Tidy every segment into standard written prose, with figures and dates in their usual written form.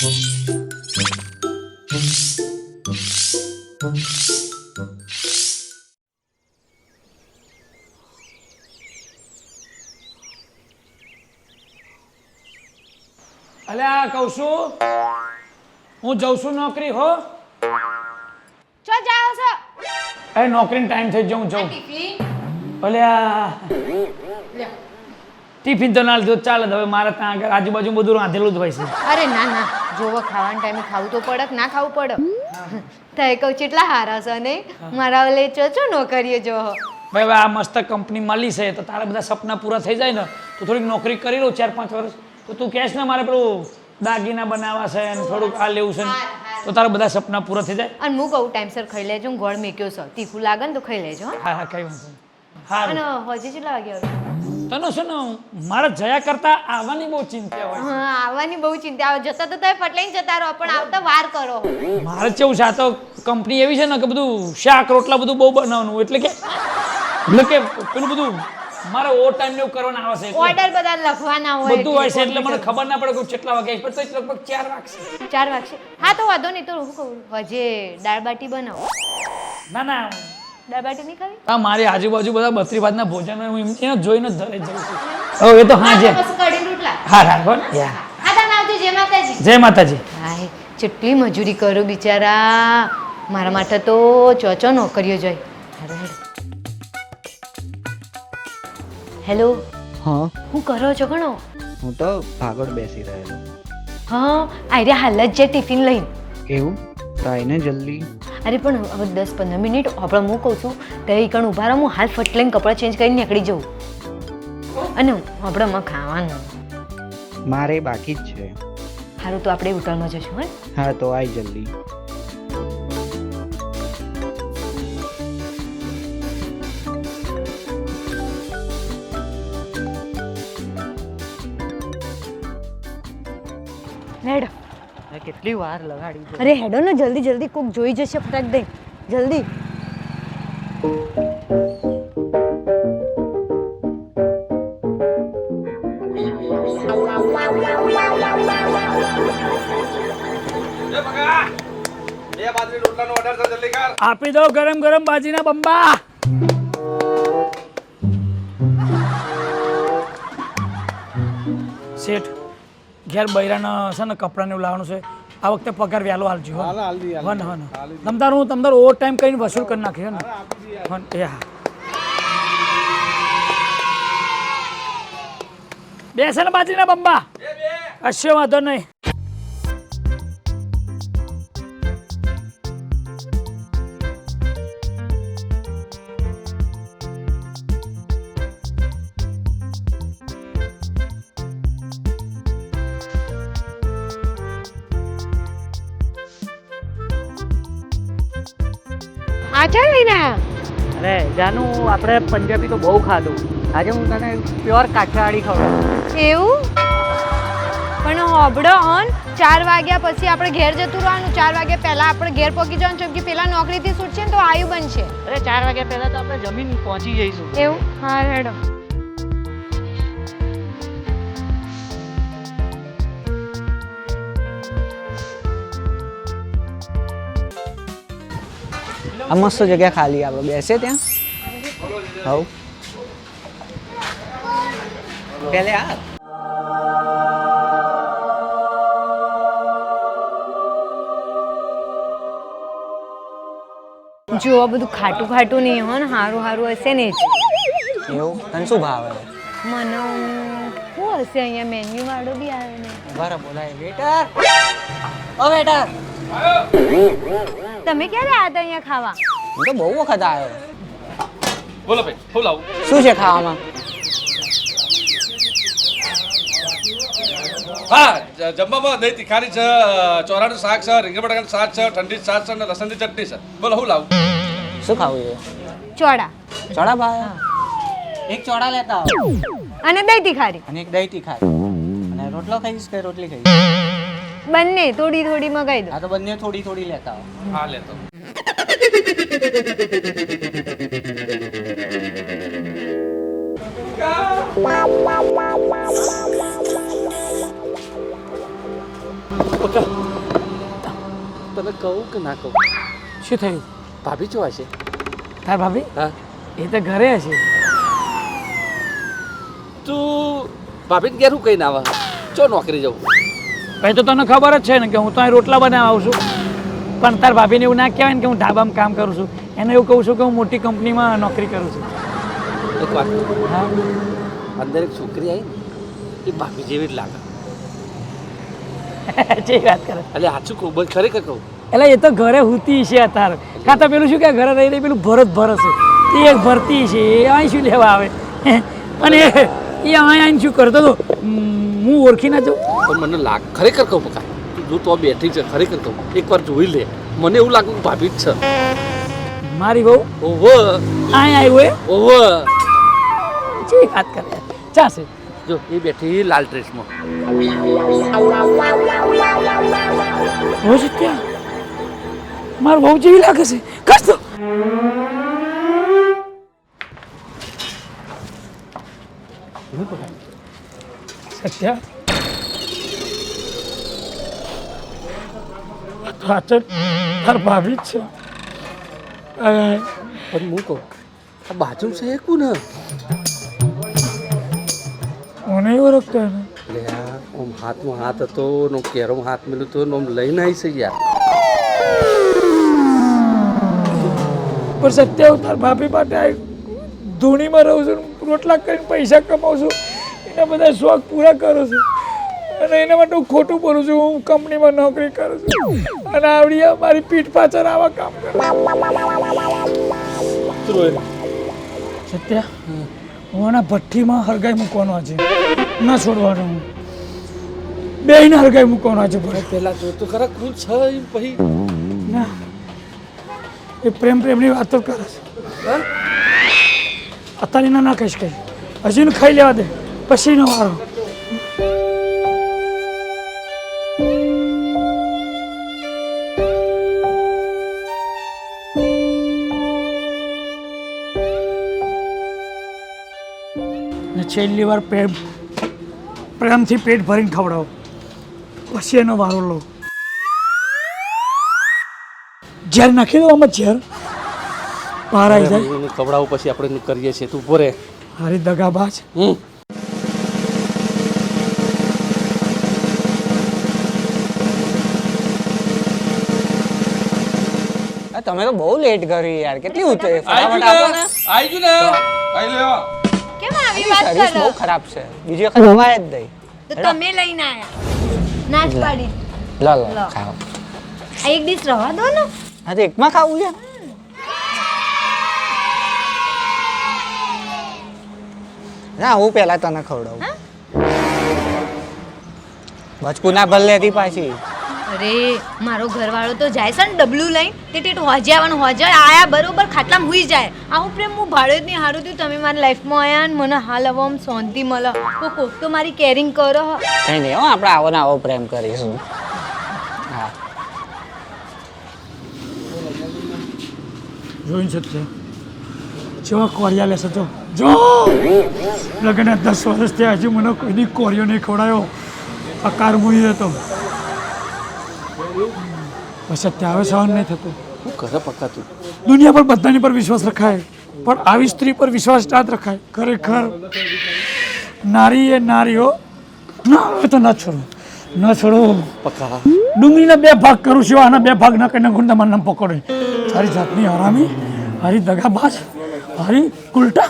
અલ્યા કહું છું હું જઉં છું નોકરી હો. ચો જાઓ છો અરે નોકરીનો ટાઈમ થઈ ગયો હું જાઉં. ટિફિન અલ્યા લે. ટિફિન તો ના લીધો ચાલે હવે મારે ત્યાં આગળ આજુબાજુ બધું રાંધેલું જ હોય છે. અરે ના ના જોવો ખાવાના ટાઈમે ખાવું તો પડે કે ના ખાવું પડે તો એ કહું કેટલા હારા છે નહીં મારા ઓલે ચો નોકરીએ જો ભાઈ હવે આ મસ્ત કંપની મળી છે તો તારા બધા સપના પૂરા થઈ જાય ને તો થોડીક નોકરી કરી લઉં 4-5 વર્ષ તો તું કહેશ ને મારે પેલું દાગીના બનાવવા છે ને થોડુંક આ લેવું છે ને તો તારા બધા સપના પૂરા થઈ જાય. અને હું કહું ટાઈમસર ખાઈ લેજો હું ગોળ મેક્યો છે તીખું લાગે ને તો ખાઈ લેજો હો. હા હા કઈ વાંધો નહીં. હા અને હજી કેટલા વાગે આવે તને શું ને મારે જયા કરતા આવવાની બહુ ચિંતા હોય. હા આવવાની બહુ ચિંતા આવે જતા તો તમે ફટલાઈને જતા રહો પણ આવતા વાર કરો મારે કેવું છે આ તો કંપની એવી છે ને કે બધું શાક રોટલા બધું બહુ બનાવવાનું એટલે કે પેલું બધું મારે ઓવર ટાઈમ ને એવું કરવાના આવે છે એટલે. ઓર્ડર બધા લખવાના હોય બધું હોય છે એટલે મને ખબર ના પડે કે કેટલા વાગે પણ તો લગભગ 4 વાગશે. 4 વાગશે હા તો વાંધો નહીં તો હું કહું હજે દાળ બાટી બનાવો ના ના દાળ બાટી નહીં ખાવી આ મારી આજુબાજુ બધા બત્રી ભાતના ભોજન હોય, હું એને જોઈને જ ધરે જઉં છું. હવે એ તો હા જે બસ કઢી રોટલા હા રાખો ને યા. હા તમે આવજો જય માતાજી જય માતાજી. હાય કેટલી મજૂરી કરું બિચારા મારા માટે તો ચોચો નોકરીઓ જાય હેલો હા હું કરો છો ઘણો હું તો ભાગોળ બેસી રહેલો. હા આર્યા હાલ જ જે ટિફિન લઈને એવું તો આવીને જલ્દી. અરે પણ હવે 10-15 મિનિટ આપણે હું કહું છું તે કણ ઊભા રહો હું હાલ ફટ લઈને કપડાં ચેન્જ કરીને નીકળી જાઉં અને આપણામાં ખાવાનું મારે બાકી જ છે. સારું તો આપણે હોટલમાં જશું હે હા તો આય જલ્દી. હેડો કેટલી વાર લગાડી છે. અરે હેડો ને જલ્દી જલ્દી કોક જોઈ જશે ફટાક દઈ જલ્દી આપી દો ગરમ ગરમ બાજીના બંબા. શેઠ ઘેર બૈરાના છે ને કપડાને એવું લાવવાનું છે આ વખતે પગાર વહેલો હાલજો હો. હન હન તમતાર ઓવર ટાઈમ કરીને વસૂલ કરી નાખ્યો ને હન એ હા બેસે ને બાજીના બંબા કશો વાંધો નહીં. આચા લઈને અરે જાનું આપણે પંજાબી તો બહુ ખાધું આજે હું તને પ્યોર કાઠિયાવાડી ખવડાવું. એવું પણ હોબળો ઓન 4 વાગ્યા પછી આપણે ઘેર જતું રહેવાનું 4 વાગ્યા પહેલા આપણે ઘેર પહોંચી જવાનું કેમ કે પેલા નોકરીથી છૂટશે ને તો આયુ બનશે અરે 4 વાગ્યા પહેલા તો આપણે જમીન પહોંચી જઈશું. એવું હા હેડો આ મસ્ત જગ્યા ખાલી આપણે બેસે ત્યાં. હવ પેલે આ જો આ બધું ખાટું ખાટું નહીં હો ને સારું સારું હશે ને જ એવું તને શું ભાવે? મને શું હશે અહીંયા મેન્યુ વાળો બી આવે ને બરાબર બોલાય વેટર. ઓ વેટર તમે ક્યારે આવ્યા હતા અહીંયા ખાવા હું તો બહુ વખત આવ્યો. બોલો ભાઈ શું લાવું? શું છે ખાવામાં? હા જમવામાં દહીં તીખારી છે, ચોરાનું શાક છે, રીંગણ બટાકાનું શાક છે, ઠંડી શાક છે અને લસણની ચટણી છે. બોલો શું લાવું? શું ખાવું છે? ચોડા ચોળા ભાવે? એક ચોળા લેતા આવો અને દહીં તીખારી અને એક દહીં તીખારી. અને રોટલો ખાઈશ કે રોટલી ખાઈશ? બંને થોડી થોડી મગાઈ દો આ તો બંને થોડી થોડી લેતા આવો. હા લેતો. પકા તને કહું કે ના કહું? શું થયું? ભાભી જો હશે? તાર ભાભી હા એ તો ઘરે હશે. તું ભાભીને ઘેર હું કહીને આવે? ચો નોકરી જવું? ભાઈ તો તને ખબર જ છે ને કે હું તો અહીં રોટલા બનાવવા આવું છું. પણ તાર ભાભીને એવું ના કહેવાય ને કે હું ઢાબામાં કામ કરું છું. એને એવું કહું છું કે હું મોટી કંપનીમાં નોકરી કરું છું. એક વાત હા અંદર એક છોકરી આવી ને એ ભાભી જેવી જ લાગે. જે વાત કરે એટલે સાચું કહું, બસ ખરેખર કહું. એટલે એ તો ઘરે હુતી છે અત્યારે. કાં તો પેલું શું કે ઘરે રહી રહી પેલું ભરત છે એ એક ભરતી છે એ અહીં શું લેવા આવે. અને એ અહીં આવીને શું કરતો હતો હું ઓળખી ના જાઉં. પણ મને ખરેખર કહું પકા, તું જો તો બેઠી છે, ખરેખર કહું એકવાર જોઈ લે. મને એવું લાગે કે ભાભી જ છે. મારી બહુ ઓહો અહીં આવ્યો એ ઓહો જે વાત કરે ચાલશે. જો એ બેઠી લાલ ડ્રેસમાં. બહુ જ ત્યાં મારું બહુ જેવી લાગે છે. કસ તો સત્યા પાછળ તાર ભાભી જ છે. પણ હું કહું આ બાજુ છે એ કોણ? મને ઓળખતો એને. એટલે આ ઓમ હાથમાં હાથ હતો નો કેરોમાં હાથ મેલું તો ઓમ લઈને આવી છે યાર. પણ સત્ય હું તાર ભાભી માટે આ ધૂણીમાં રહું છું, રોટલા કરીને પૈસા કમાઉં છું, એના બધા શોખ પૂરા કરું છું અને એના માટે હું ખોટું બોલું છું. હું કંપનીમાં નોકરી કરું છું અને આવડી મારી પીઠ પાછળ આવા કામ કરે. સત્યા હું આના ભઠ્ઠીમાં હરગાઈ મૂકવાનો છે, ના છોડવાનો. હું બેયને હરગાઈ મૂકવાનો છે. ભલે પેલા જો તો ખરા કોણ છે એમ પછી ના એ પ્રેમની વાતો કરે છે. અત્યારે ના કહીશ કઈ, હજી ને ખાઈ લેવા દે પછી નો વારો. છેલ્લી વાર પ્રેમથી પેટ ભરીને ખવડાવો પછી એનો વારો લો. ઝેર નાખી દો આમાં, ઝેર બહાર આવી જાય. ખવડાવું પછી આપણે કરીએ છીએ. તું ભરે હારી દગાબાજ. તમે તો બહુ લેટ કરી યાર. કેટલી ઊંચી ફટાફટ આપો ને. આવી ગયું ને આવી લ્યો. કેમ આવી વાત સર્વિસ બહુ કરો? ખરાબ છે. બીજી વખત ખવાય જ નહીં. તો તમે લઈને આયા ના જ પાડી. લો લો લો. ખાઓ. આ એક ડીશ રવા દો ને. હા તો એકમાં ખાવું છે. ના હું પહેલા તને ખવડાવું. બચકું ના ભલ લેતી પાછી. અરે મારો ઘરવાળો તો જાય છે ને ડબલું લઈને તે ટેટ હોજે આવવાનું હોજે આયા બરોબર ખાટલામાં હુઈ જાય. આવું પ્રેમ હું ભાડે જ નહીં હારું થયું તમે મારી લાઈફમાં આયા ને મને હાલ હવે આમ શાંતિ મળે. કોક તો મારી કેરિંગ કરો. કઈ નહીં હો, આપણે આવો ને આવો પ્રેમ કરીશું. હા જોઈને શકશે જેવા કોરિયા લેશે તો જો લગન 10 વર્ષ થયા હજી મને કોઈની કોરિયો નહીં ખવડાયો. આ કાર મૂવી હતો બસ અત્યારે હવે સહન નહીં થતું. શું કરે પક્કા તું? દુનિયા પર બધાની પર વિશ્વાસ રખાય પણ આવી સ્ત્રી પર વિશ્વાસ ના જ રખાય. ખરેખર નારી એ નારી હો. ના હવે તો ના છોડો, ના છોડો. પક્કા ડુંગળીના 2 ભાગ કરું છું, આના 2 ભાગ ના કરીને ગુંડા મને નામ પકડે. સારી જાતની હરામી, હારી દગાબાજ, હારી ઉલટા.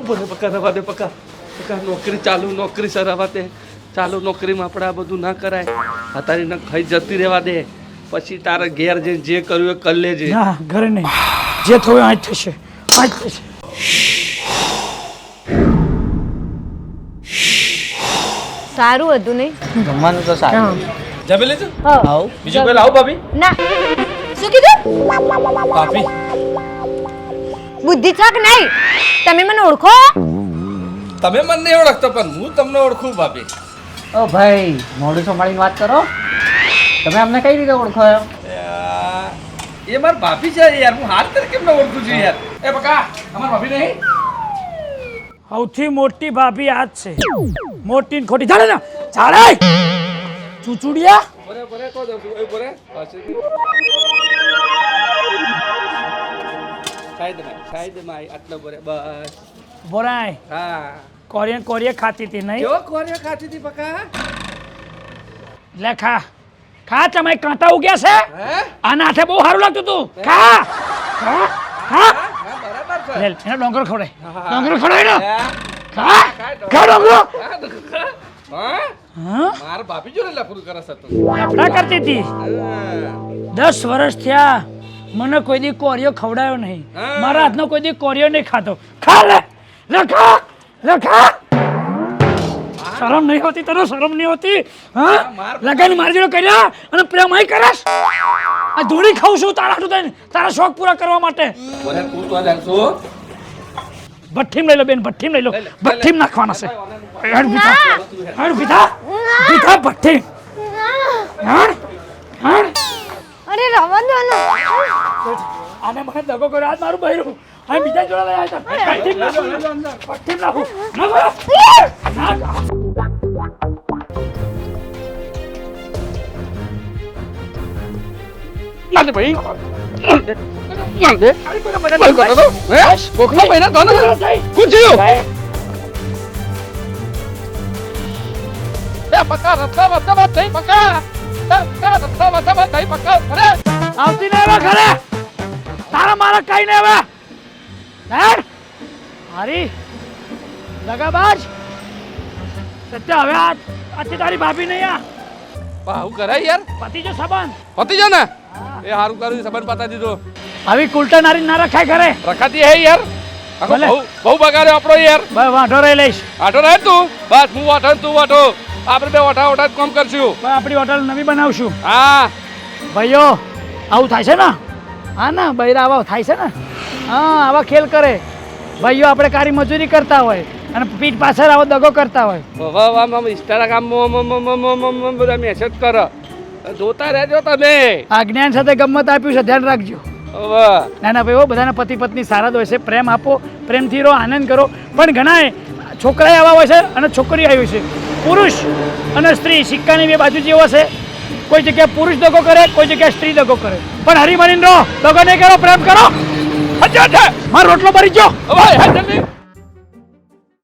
બોલે પક્કા રવા દે. પક્કા પક્કા નોકરી ચાલુ, નોકરી સરાવા દે ચાલુ. નોકરીમાં આપણે આ બધું ના કરાય. અત્યારે ના ખાઈ જતી રહેવા દે. પછી તારે ઘેર જઈને જે કર્યું એ કરી લેજે. ના ઘરે નહીં, જે થયું આ જ થશે, આ જ થશે. સારું હતું નહીં? જમવાનું તો સારું. જમી લેજો. આવ બીજું કોઈ લાવો ભાભી? ના શું કીધું? ભાભી બુદ્ધિ છક નહીં. તમે મને ઓળખો? તમે મને નહીં ઓળખતો પણ હું તમને ઓળખું ભાભી. ઓ ભાઈ મોઢું સંભાળીને વાત કરો. તમે અમને કઈ રીતે ઓળખો? એ મારી ભાભી છે યાર. હું હાથ તરીકે કેમ ઓળખું છું યાર? એ બકા અમાર ભાભી નહીં? સૌથી મોટી ભાભી આ જ છે. મોટી ને ખોટી ચાલે ને ચાલે ચૂચુડિયા બોરે બોરે તો દઉં છું. ઓય બોરે સાઈડમાં આટલો બોરે બસ. બોરાય હા કોરિયન ખાતી હતી નહીં કેવો કોરિયો ખાતી હતી પકા? લે ખા ખા તમે કાંટા ઉગ્યા છે હે આના હાથે બહુ સારું લાગતું તું ખા ખા ખા હા બરાબર છે. લે એનો ડોંગર ખવડાય ડોંગર ખવડાય ને હા ખા ખા ડોંગરો હા હા મારા ભાભી જોડે લફરું કરસ હતું. લફડા કરતી હતી 10 વર્ષ થયા મને કોઈ દી કોરિયો ખવડાયો નહીં હા. મારા હાથનો કોઈ દી કોરિયો નહીં ખાતો ખા લે લે ખા લે ખા શરમ નહીં હોતી તને શરમ નહીં હોતી હા લગન મારી જોડે કર્યા અને પ્રેમ અહીં કરસ આ ધૂળી ખાઉં છું તારા હાટું થઈને તારા શોખ પૂરા કરવા માટે બોલે તું તો જાણશો. ભઠ્ઠીમ લઈ લો બેન ભઠ્ઠીમ લઈ લો ભઠ્ઠીમ નાખવાના છે હેડ બીઠા હેડ બીઠા બીઠા ભઠ્ઠીમ હેડ હેડ અરે રવા દો ને આને મને દગો કર્યો આજ મારું બહેરું આ બીજા જોડે લઈ આવ્યા ભઠ્ઠીમ નાખું ભઠ્ઠીમ નાખું ના દે ભાઈ ના દે કોકનો મહિના તો ને કોણ થયું? આવતી ને હવે ઘરે તારા મારા કઈ ને હવે હેડ હારી દગાબાજ સત્ય હવે આજથી તારી ભાભી નહીં આ આવું કરાય યાર. પતિ જો સંબંધ પતી જો ને એ હારું કર્યું સંબંધ પતા દીધો. આવી કુલટા નારી ના રખાય ઘરે રખાતી હે યાર. આખો ભલે. બહુ બગાડ્યો આપણો યાર. બસ વાંધો રહી લઈશ આટો રહે તું બસ હું વાઠો ને તું વાઠો આપણે બે વાઠા જ કામ કરશું. બસ આપણી હોટલ નવી બનાવશું હા ભાઈઓ આવું થાય છે ને હા ના બૈરા આવા થાય છે ને હા આવા ખેલ કરે ભાઈઓ આપણે કારી મજૂરી કરતા હોય અને પીઠ પાછળ આવો દગો કરતા હોય વાહ ઇન્સ્ટાગ્રામમાં બધા મેસેજ કરો જોતા રહેજો તમે. આ જ્ઞાન સાથે ગમત આપ્યું છે ધ્યાન રાખજો હવે ના ના ભાઈઓ બધાના પતિ પત્ની સારા જ હોય છે પ્રેમ આપો પ્રેમથી રહો આનંદ કરો પણ ઘણા છોકરા આવા હોય છે અને છોકરી આવી છે પુરુષ અને સ્ત્રી સિક્કાની બે બાજુ જેવો છે કોઈ જગ્યાએ પુરુષ દગો કરે કોઈ જગ્યાએ સ્ત્રી દગો કરે પણ હરી મળીને રહો દગો નહીં કરો પ્રેમ કરો મારો રોટલો ભરી ગયો હવે જલ્દી